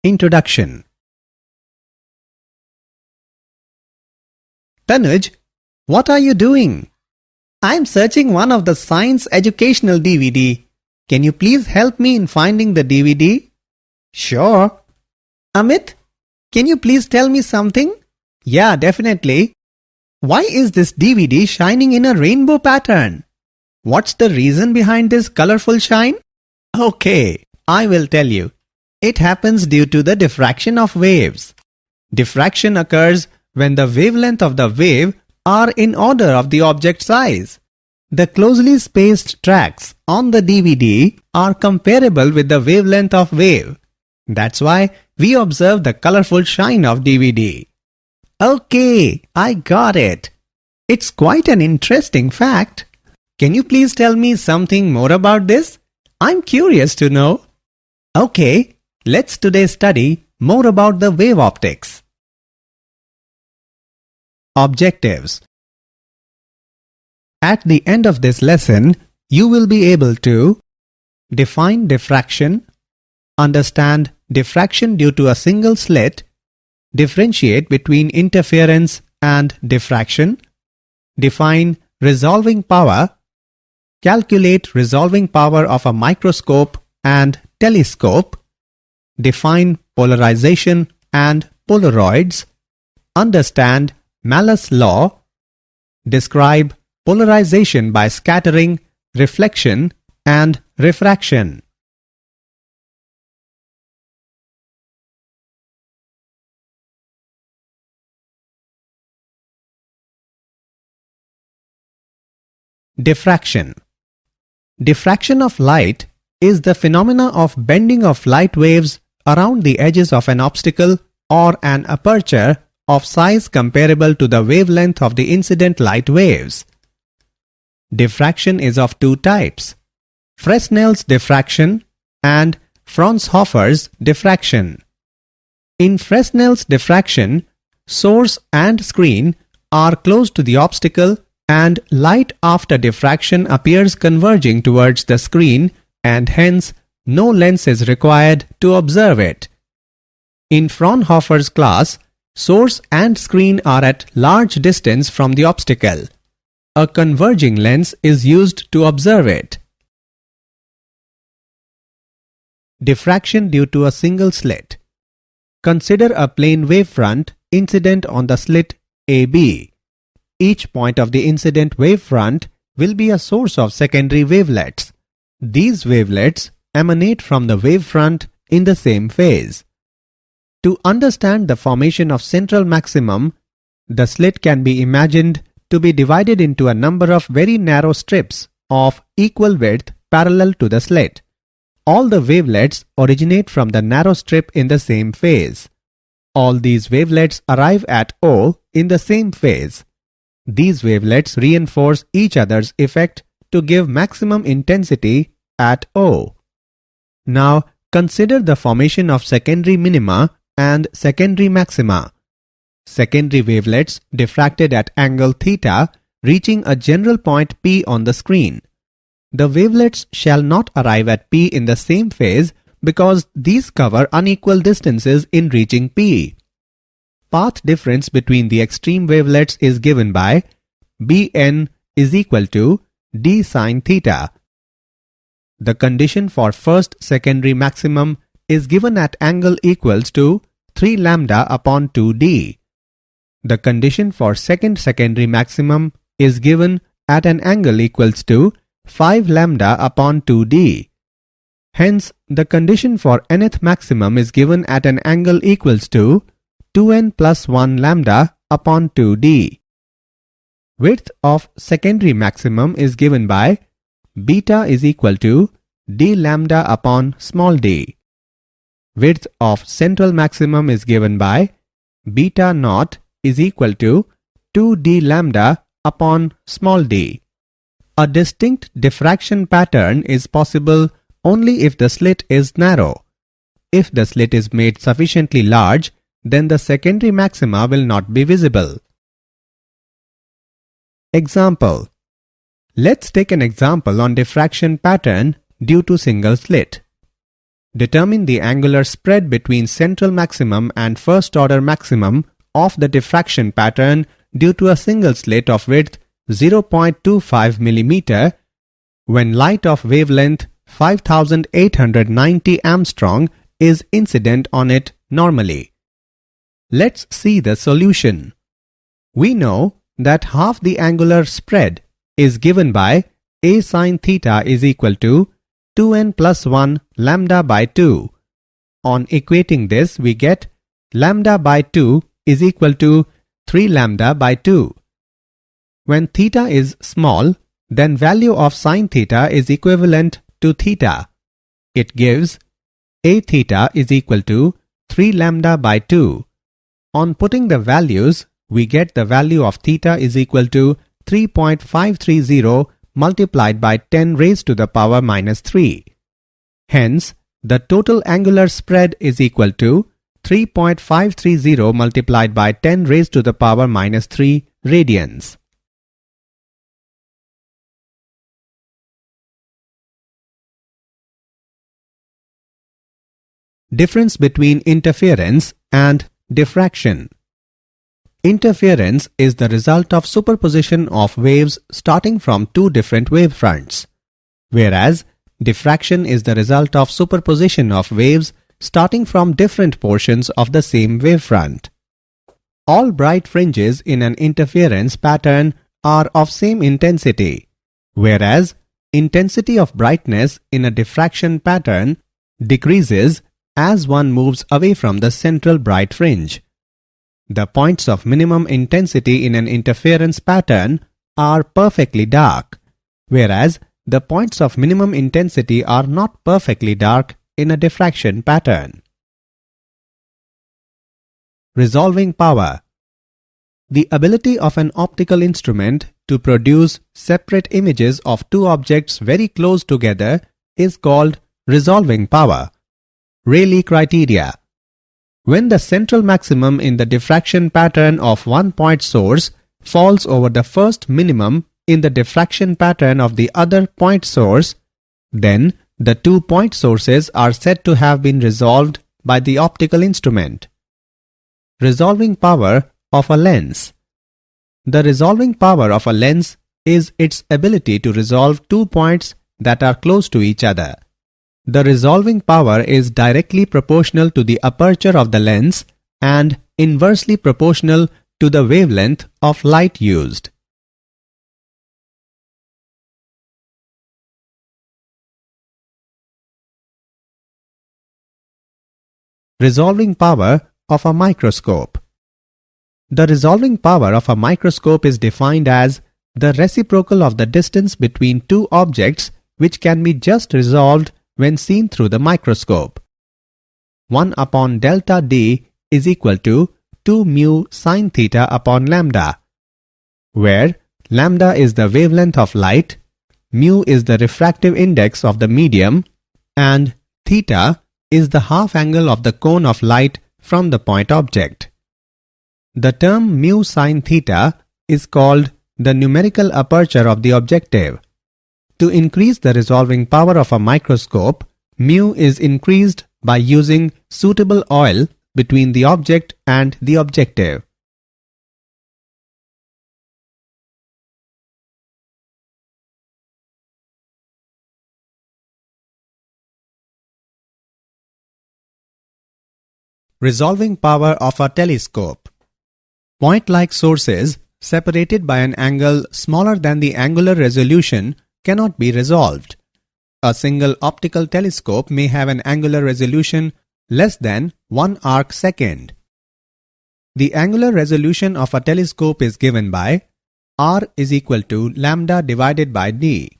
Introduction. Tanuj, what are you doing? I'm searching one of the science educational DVD. Can you please help me in finding the DVD? Sure. Amit, can you please tell me something? Yeah, definitely. Why is this DVD shining in a rainbow pattern? What's the reason behind this colorful shine? Okay, I will tell you. It happens due to the diffraction of waves. Diffraction occurs when the wavelength of the wave are in order of the object size. The closely spaced tracks on the DVD are comparable with the wavelength of wave. That's why we observe the colorful shine of DVD. Okay, I got it. It's quite an interesting fact. Can you please tell me something more about this? I'm curious to know. Okay, let's today study more about the wave optics. Objectives. At the end of this lesson, you will be able to define diffraction, understand diffraction due to a single slit, differentiate between interference and diffraction, define resolving power, calculate resolving power of a microscope and telescope, define polarization and Polaroids, understand Malus law, describe polarization by scattering, reflection and refraction. Diffraction. Diffraction of light is the phenomena of bending of light waves around the edges of an obstacle or an aperture of size comparable to the wavelength of the incident light waves. Diffraction is of two types: Fresnel's diffraction and Fraunhofer's diffraction. In Fresnel's diffraction, source and screen are close to the obstacle and light after diffraction appears converging towards the screen and hence no lens is required to observe it. In Fraunhofer's class, source and screen are at large distance from the obstacle. A converging lens is used to observe it. Diffraction due to a single slit. Consider a plane wavefront incident on the slit AB. Each point of the incident wavefront will be a source of secondary wavelets. These wavelets emanate from the wavefront in the same phase. To understand the formation of central maximum, the slit can be imagined to be divided into a number of very narrow strips of equal width parallel to the slit. All the wavelets originate from the narrow strip in the same phase. All these wavelets arrive at O in the same phase. These wavelets reinforce each other's effect to give maximum intensity at O. Now consider the formation of secondary minima and secondary maxima. Secondary wavelets diffracted at angle theta reaching a general point P on the screen. The wavelets shall not arrive at P in the same phase because these cover unequal distances in reaching P. Path difference between the extreme wavelets is given by Bn is equal to d sine theta. The condition for first secondary maximum is given at angle equals to 3 lambda upon 2d. The condition for second secondary maximum is given at an angle equals to 5 lambda upon 2d. Hence, the condition for nth maximum is given at an angle equals to 2n plus 1 lambda upon 2d. Width of secondary maximum is given by beta is equal to d lambda upon small d. Width of central maximum is given by beta naught is equal to 2d lambda upon small d. A distinct diffraction pattern is possible only if the slit is narrow. If the slit is made sufficiently large, then the secondary maxima will not be visible. Example. Let's take an example on diffraction pattern due to single slit. Determine the angular spread between central maximum and first order maximum of the diffraction pattern due to a single slit of width 0.25 mm when light of wavelength 5890 Armstrong is incident on it normally. Let's see the solution. We know that half the angular spread is given by A sin theta is equal to 2n plus 1 lambda by 2. On equating this, we get lambda by 2 is equal to 3 lambda by 2. When theta is small, then value of sin theta is equivalent to theta. It gives A theta is equal to 3 lambda by 2. On putting the values, we get the value of theta is equal to 3.530 multiplied by 10 raised to the power minus 3. Hence, the total angular spread is equal to 3.530 multiplied by 10 raised to the power minus 3 radians. Difference between interference and diffraction. Interference is the result of superposition of waves starting from two different wavefronts, whereas diffraction is the result of superposition of waves starting from different portions of the same wavefront. All bright fringes in an interference pattern are of same intensity, whereas intensity of brightness in a diffraction pattern decreases as one moves away from the central bright fringe. The points of minimum intensity in an interference pattern are perfectly dark, whereas the points of minimum intensity are not perfectly dark in a diffraction pattern. Resolving power. The ability of an optical instrument to produce separate images of two objects very close together is called resolving power. Rayleigh criteria. When the central maximum in the diffraction pattern of one point source falls over the first minimum in the diffraction pattern of the other point source, then the 2 point sources are said to have been resolved by the optical instrument. Resolving power of a lens. The resolving power of a lens is its ability to resolve 2 points that are close to each other. The resolving power is directly proportional to the aperture of the lens and inversely proportional to the wavelength of light used. Resolving power of a microscope. The resolving power of a microscope is defined as the reciprocal of the distance between two objects which can be just resolved when seen through the microscope. 1 upon delta D is equal to 2 mu sin theta upon lambda, where lambda is the wavelength of light, mu is the refractive index of the medium, and theta is the half angle of the cone of light from the point object. The term mu sin theta is called the numerical aperture of the objective. To increase the resolving power of a microscope, mu is increased by using suitable oil between the object and the objective. Resolving power of a telescope. Point-like sources separated by an angle smaller than the angular resolution cannot be resolved. A single optical telescope may have an angular resolution less than 1 arc second. The angular resolution of a telescope is given by R is equal to lambda divided by D,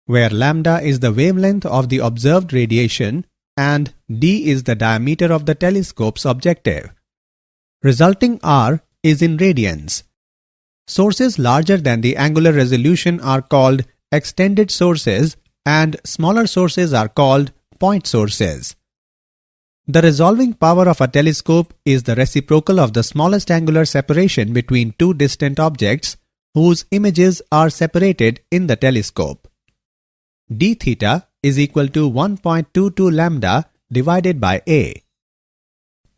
where lambda is the wavelength of the observed radiation and D is the diameter of the telescope's objective. Resulting R is in radians. Sources larger than the angular resolution are called extended sources and smaller sources are called point sources. The resolving power of a telescope is the reciprocal of the smallest angular separation between two distant objects whose images are separated in the telescope. D theta is equal to 1.22 lambda divided by A.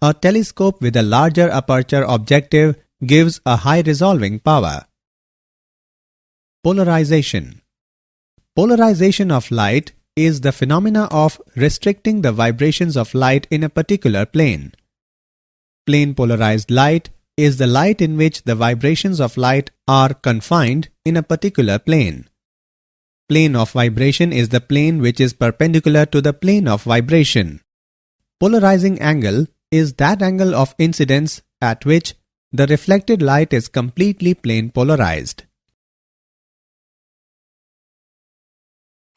A telescope with a larger aperture objective gives a high resolving power. Polarization. Polarization of light is the phenomena of restricting the vibrations of light in a particular plane. Plane polarized light is the light in which the vibrations of light are confined in a particular plane. Plane of vibration is the plane which is perpendicular to the plane of vibration. Polarizing angle is that angle of incidence at which the reflected light is completely plane polarized.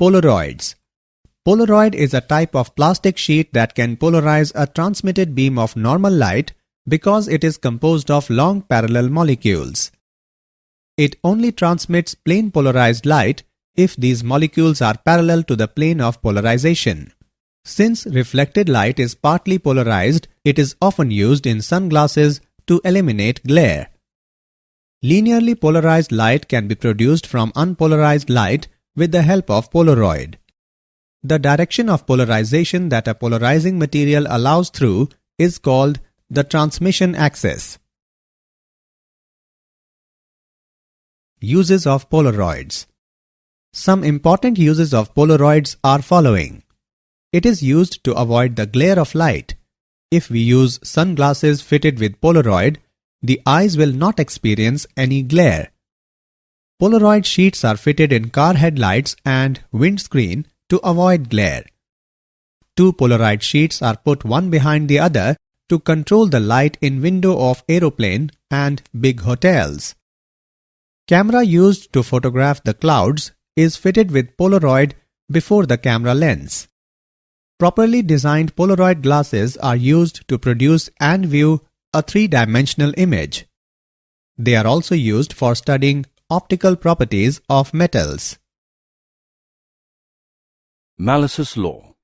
Polaroids. Polaroid is a type of plastic sheet that can polarize a transmitted beam of normal light because it is composed of long parallel molecules. It only transmits plane polarized light if these molecules are parallel to the plane of polarization. Since reflected light is partly polarized, it is often used in sunglasses to eliminate glare. Linearly polarized light can be produced from unpolarized light with the help of Polaroid. The direction of polarization that a polarizing material allows through is called the transmission axis. Uses of Polaroids. Some important uses of Polaroids are following. It is used to avoid the glare of light. If we use sunglasses fitted with Polaroid, the eyes will not experience any glare. Polaroid sheets are fitted in car headlights and windscreen to avoid glare. Two Polaroid sheets are put one behind the other to control the light in window of aeroplane and big hotels. Camera used to photograph the clouds is fitted with Polaroid before the camera lens. Properly designed Polaroid glasses are used to produce and view a three-dimensional image. They are also used for studying optical properties of metals. Malice's law.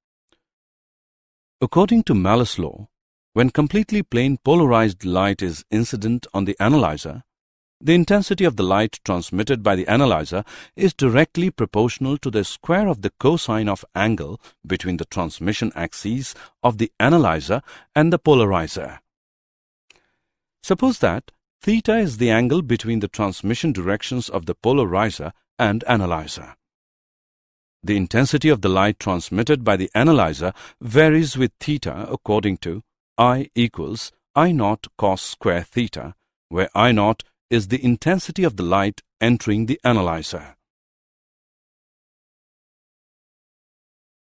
According to Malice's law, when completely plane polarized light is incident on the analyzer, the intensity of the light transmitted by the analyzer is directly proportional to the square of the cosine of angle between the transmission axes of the analyzer and the polarizer. Suppose that theta is the angle between the transmission directions of the polarizer and analyzer. The intensity of the light transmitted by the analyzer varies with theta according to I equals I naught cos square theta, where I naught is the intensity of the light entering the analyzer.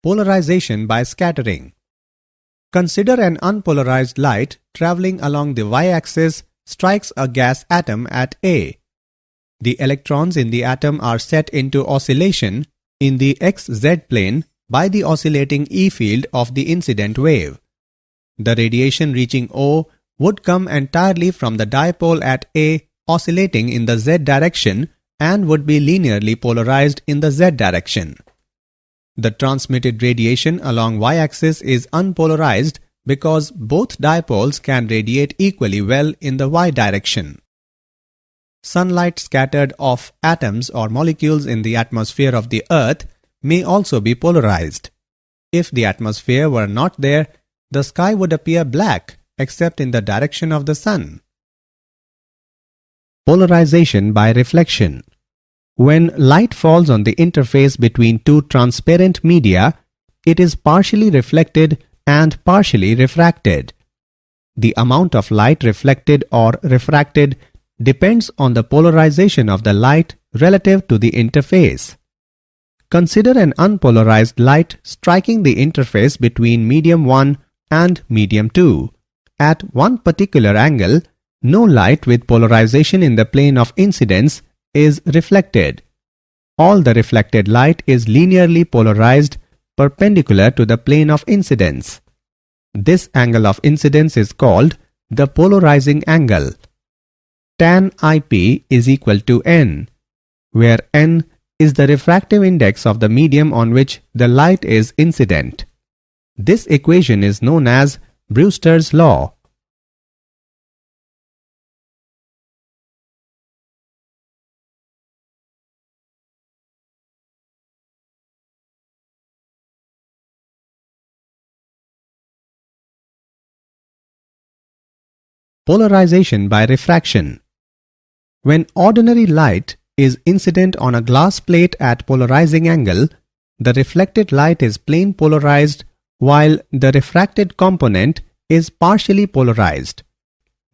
Polarization by scattering. Consider an unpolarized light traveling along the y-axis strikes a gas atom at A. The electrons in the atom are set into oscillation in the xz plane by the oscillating E field of the incident wave. The radiation reaching O would come entirely from the dipole at A oscillating in the z direction and would be linearly polarized in the z direction. The transmitted radiation along y-axis is unpolarized because both dipoles can radiate equally well in the y direction. Sunlight scattered off atoms or molecules in the atmosphere of the Earth may also be polarized. If the atmosphere were not there, the sky would appear black except in the direction of the sun. Polarization by reflection. When light falls on the interface between two transparent media, it is partially reflected and partially refracted. The amount of light reflected or refracted depends on the polarization of the light relative to the interface. Consider an unpolarized light striking the interface between medium 1 and medium 2. At one particular angle, no light with polarization in the plane of incidence is reflected. All the reflected light is linearly polarized perpendicular to the plane of incidence. This angle of incidence is called the polarizing angle. Tan IP is equal to n, where n is the refractive index of the medium on which the light is incident. This equation is known as Brewster's law. Polarization by refraction. When ordinary light is incident on a glass plate at polarizing angle, the reflected light is plane polarized while the refracted component is partially polarized.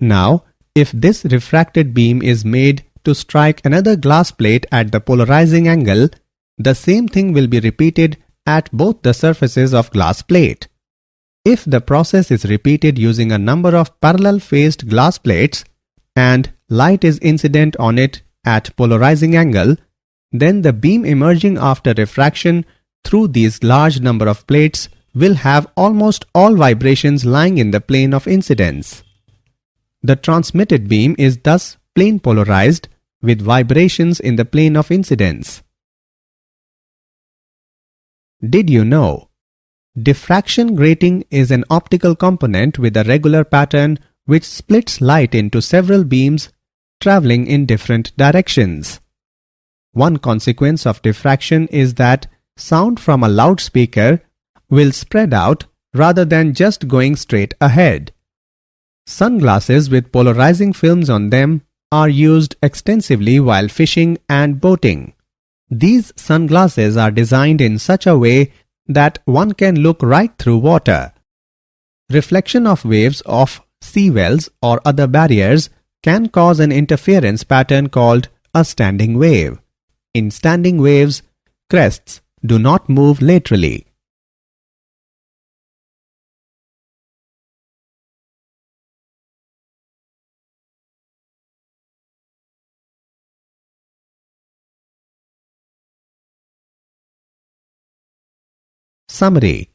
Now, if this refracted beam is made to strike another glass plate at the polarizing angle, the same thing will be repeated at both the surfaces of glass plate. If the process is repeated using a number of parallel faced glass plates and light is incident on it at polarizing angle, then the beam emerging after refraction through these large number of plates will have almost all vibrations lying in the plane of incidence. The transmitted beam is thus plane polarized with vibrations in the plane of incidence. Did you know? Diffraction grating is an optical component with a regular pattern which splits light into several beams traveling in different directions. One consequence of diffraction is that sound from a loudspeaker will spread out rather than just going straight ahead. Sunglasses with polarizing films on them are used extensively while fishing and boating. These sunglasses are designed in such a way that one can look right through water. Reflection of waves off seawells or other barriers can cause an interference pattern called a standing wave. In standing waves, crests do not move laterally. Summary.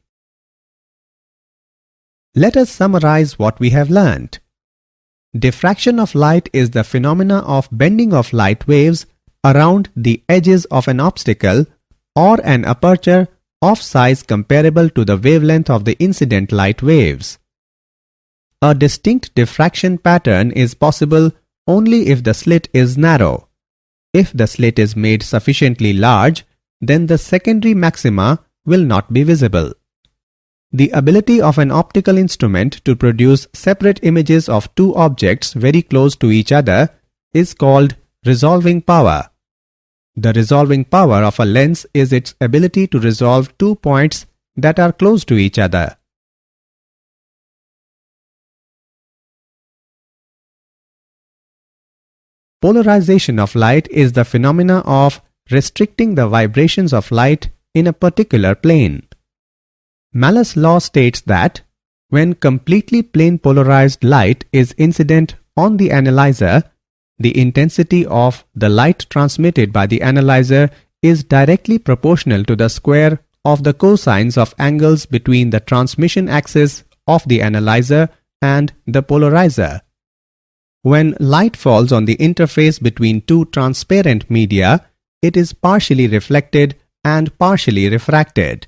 Let us summarize what we have learnt. Diffraction of light is the phenomena of bending of light waves around the edges of an obstacle or an aperture of size comparable to the wavelength of the incident light waves. A distinct diffraction pattern is possible only if the slit is narrow. If the slit is made sufficiently large, then the secondary maxima will not be visible. The ability of an optical instrument to produce separate images of two objects very close to each other is called resolving power. The resolving power of a lens is its ability to resolve 2 points that are close to each other. Polarization of light is the phenomena of restricting the vibrations of light in a particular plane. Malus' law states that when completely plane polarized light is incident on the analyzer, the intensity of the light transmitted by the analyzer is directly proportional to the square of the cosines of angles between the transmission axis of the analyzer and the polarizer. When light falls on the interface between two transparent media, it is partially reflected and partially refracted.